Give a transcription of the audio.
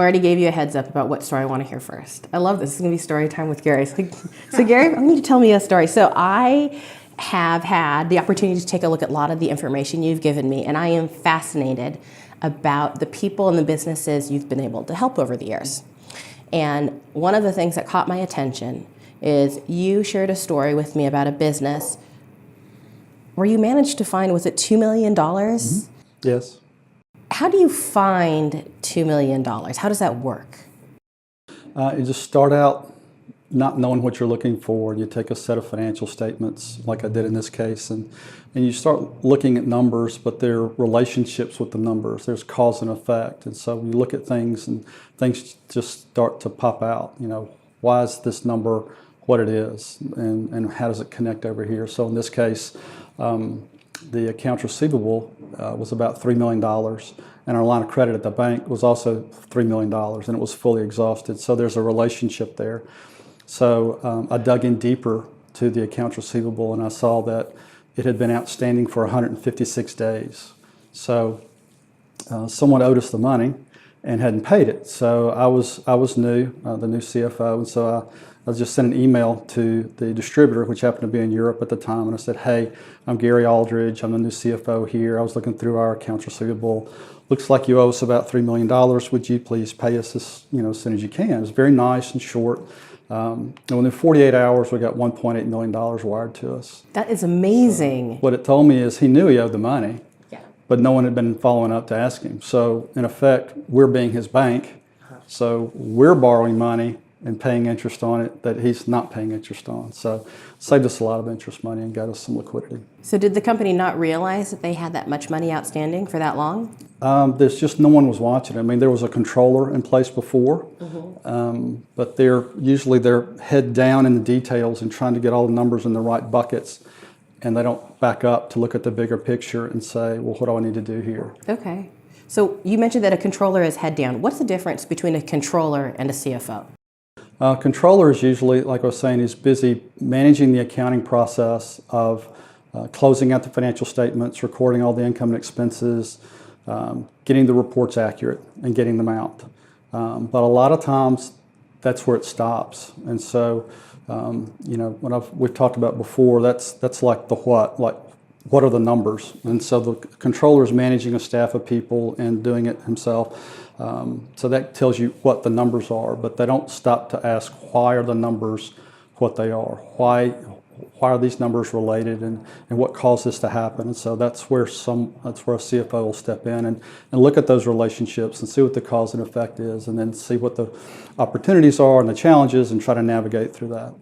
Well, I already gave you a heads up about what story I want to hear first. I love this. It's going to be story time with Gary. So Gary, I need you to tell me a story. So I have had the opportunity to take a look at a lot of the information you've given me, and I am fascinated about the people and the businesses you've been able to help over the years. And one of the things that caught my attention is you shared a story with me about a business where you managed to find, was it $2 million? Mm-hmm. Yes. How do you find $2 million? How does that work? You just start out not knowing what you're looking for. You take a set of financial statements, like I did in this case, and you start looking at numbers, but there are relationships with the numbers. There's cause and effect. And so you look at things, and things just start to pop out. You know, why is this number what it is, and how does it connect over here? So in this case, the accounts receivable was about $3 million, and our line of credit at the bank was also $3 million, and it was fully exhausted. So there's a relationship there. So I dug in deeper to the accounts receivable, and I saw that it had been outstanding for 156 days. So someone owed us the money and hadn't paid it. So I was new, the new CFO, and so I just sent an email to the distributor, which happened to be in Europe at the time, and I said, hey, I'm Gary Aldridge, I'm the new CFO here. I was looking through our accounts receivable. Looks like you owe us about $3 million. Would you please pay us as soon as you can? It was very nice and short. And within 48 hours, we got $1.8 million wired to us. That is amazing. So what it told me is he knew he owed the money, yeah, but no one had been following up to ask him. So in effect, we're being his bank. So we're borrowing money and paying interest on it that he's not paying interest on. So saved us a lot of interest money and got us some liquidity. So did the company not realize that they had that much money outstanding for that long? There's just no one was watching. I mean, there was a controller in place before, but they're head down in the details and trying to get all the numbers in the right buckets, and they don't back up to look at the bigger picture and say, well, what do I need to do here? Okay. So you mentioned that a controller is head down. What's the difference between a controller and a CFO? Controller is usually, like I was saying, is busy managing the accounting process of closing out the financial statements, recording all the income and expenses, getting the reports accurate and getting them out. But a lot of times that's where it stops. And so, we've talked about before, that's like the what are the numbers? And so the controller is managing a staff of people and doing it himself. So that tells you what the numbers are, but they don't stop to ask why are the numbers what they are? Why are these numbers related, and what caused this to happen? And so that's where a CFO will step in and look at those relationships and see what the cause and effect is, and then see what the opportunities are and the challenges and try to navigate through that.